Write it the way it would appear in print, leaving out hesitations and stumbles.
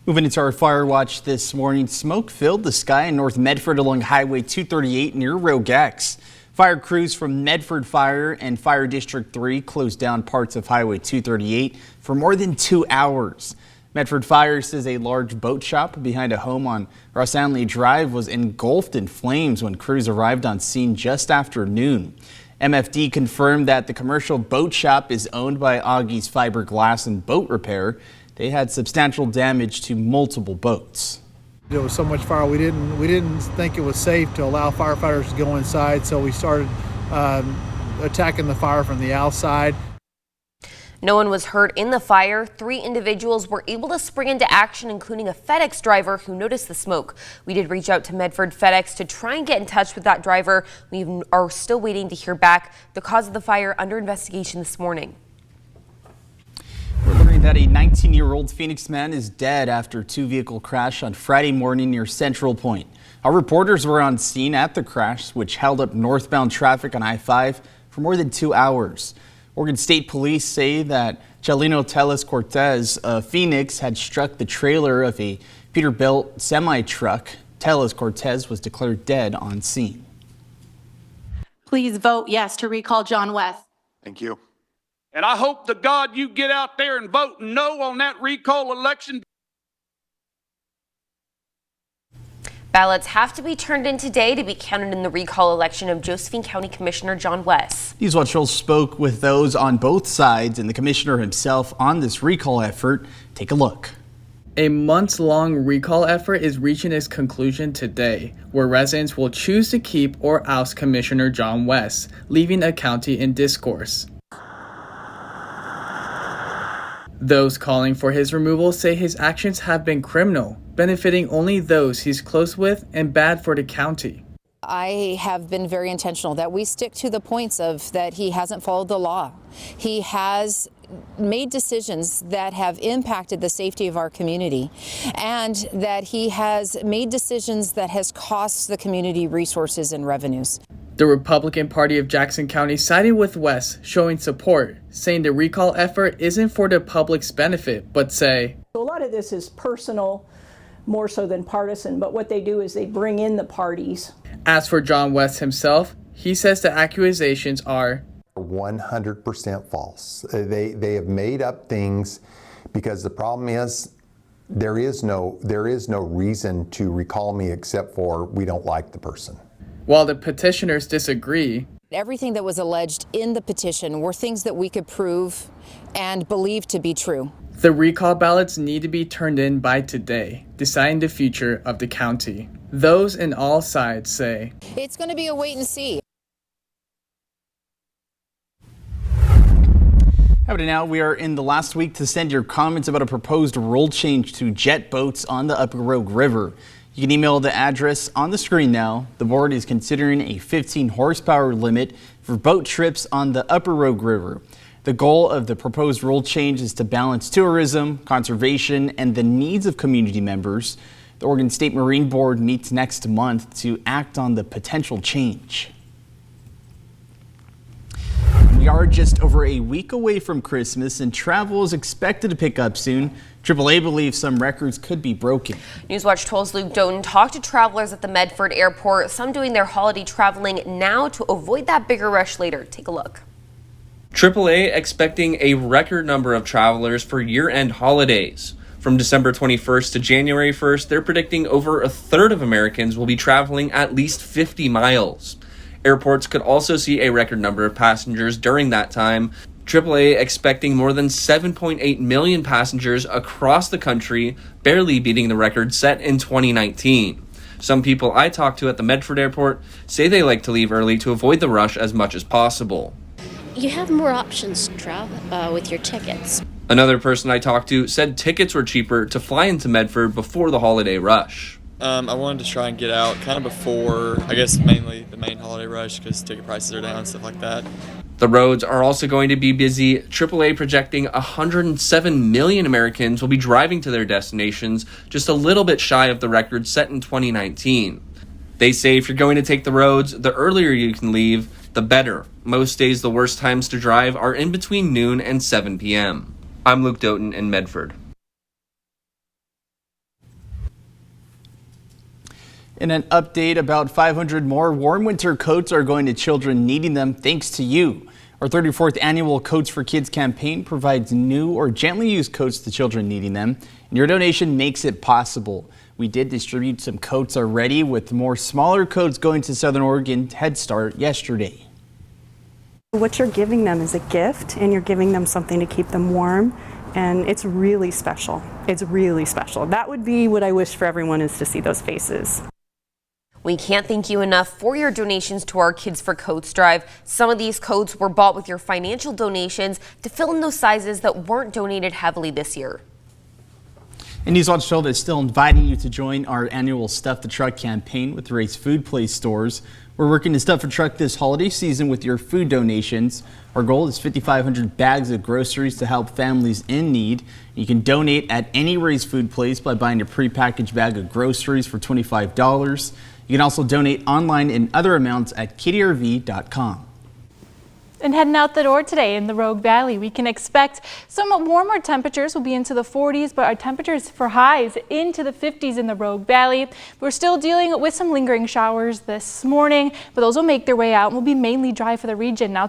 Moving into our fire watch this morning, smoke filled the sky in North Medford along Highway 238 near Rogue X. Fire crews from Medford Fire and Fire District 3 closed down parts of Highway 238 for more than 2 hours. Medford Fire says a large boat shop behind a home on Ross Anley Drive was engulfed in flames when crews arrived on scene just after noon. MFD confirmed that the commercial boat shop is owned by Augie's Fiberglass and Boat Repair. They had substantial damage to multiple boats. There was so much fire, we didn't think it was safe to allow firefighters to go inside, so we started attacking the fire from the outside. No one was hurt in the fire. 3 individuals were able to spring into action, including a FedEx driver who noticed the smoke. We did reach out to Medford FedEx to try and get in touch with that driver. We are still waiting to hear back. The cause of the fire under investigation this morning. We're learning that a 19-year-old Phoenix man is dead after a 2-vehicle crash on Friday morning near Central Point. Our reporters were on scene at the crash, which held up northbound traffic on I-5 for more than 2 hours. Oregon State Police say that Chalino Teles Cortez of Phoenix had struck the trailer of a Peterbilt semi-truck. Teles Cortez was declared dead on scene. Please vote yes to recall John West. Thank you. And I hope to God you get out there and vote no on that recall election. Ballots have to be turned in today to be counted in the recall election of Josephine County Commissioner John West. NewsWatch spoke with those on both sides and the commissioner himself on this recall effort. Take a look. A months-long recall effort is reaching its conclusion today, where residents will choose to keep or oust Commissioner John West, leaving a county in discourse. Those calling for his removal say his actions have been criminal, benefiting only those he's close with and bad for the county. I have been very intentional that we stick to the points of that he hasn't followed the law. He has made decisions that have impacted the safety of our community, and that he has made decisions that has cost the community resources and revenues. The Republican Party of Jackson County sided with West, showing support, saying the recall effort isn't for the public's benefit, but say, a lot of this is personal, more so than partisan, but what they do is they bring in the parties. As for John West himself, he says the accusations are 100% false. They have made up things because the problem is there is no reason to recall me except for we don't like the person. While the petitioners disagree, everything that was alleged in the petition were things that we could prove and believe to be true. The recall ballots need to be turned in by today, deciding the future of the county. Those in all sides say it's going to be a wait and see. How about now? We are in the last week to send your comments about a proposed rule change to jet boats on the Upper Rogue River. You can email the address on the screen now. The board is considering a 15 horsepower limit for boat trips on the Upper Rogue River. The goal of the proposed rule change is to balance tourism, conservation, and the needs of community members. The Oregon State Marine Board meets next month to act on the potential change. We are just over a week away from Christmas, and travel is expected to pick up soon. AAA believes some records could be broken. NewsWatch 12's Luke Doughton talked to travelers at the Medford airport, some doing their holiday traveling now to avoid that bigger rush later. Take a look. AAA expecting a record number of travelers for year-end holidays. From December 21st to January 1st, they're predicting over a third of Americans will be traveling at least 50 miles. Airports could also see a record number of passengers during that time. AAA expecting more than 7.8 million passengers across the country, barely beating the record set in 2019. Some people I talked to at the Medford airport say they like to leave early to avoid the rush as much as possible. You have more options to travel with your tickets. Another person I talked to said tickets were cheaper to fly into Medford before the holiday rush. I wanted to try and get out kind of before, I guess mainly the main holiday rush because ticket prices are down and stuff like that. The roads are also going to be busy. AAA projecting 107 million Americans will be driving to their destinations, just a little bit shy of the record set in 2019. They say if you're going to take the roads, the earlier you can leave, the better. Most days the worst times to drive are in between noon and 7 p.m. I'm Luke Doughton in Medford. In an update, about 500 more warm winter coats are going to children needing them thanks to you. Our 34th annual Coats for Kids campaign provides new or gently used coats to children needing them, and your donation makes it possible. We did distribute some coats already, with more smaller coats going to Southern Oregon Head Start yesterday. What you're giving them is a gift, and you're giving them something to keep them warm, and it's really special. It's really special. That would be what I wish for everyone, is to see those faces. We can't thank you enough for your donations to our Kids for Coats drive. Some of these coats were bought with your financial donations to fill in those sizes that weren't donated heavily this year. And NewsWatch 12 is still inviting you to join our annual Stuff the Truck campaign with Ray's Food Place stores. We're working to stuff a truck this holiday season with your food donations. Our goal is 5,500 bags of groceries to help families in need. You can donate at any Ray's Food Place by buying a prepackaged bag of groceries for $25. You can also donate online in other amounts at kittyrv.com. And heading out the door today in the Rogue Valley, we can expect somewhat warmer temperatures. Will be into the 40s, but our temperatures for highs into the 50s in the Rogue Valley. We're still dealing with some lingering showers this morning, but those will make their way out and will be mainly dry for the region. Now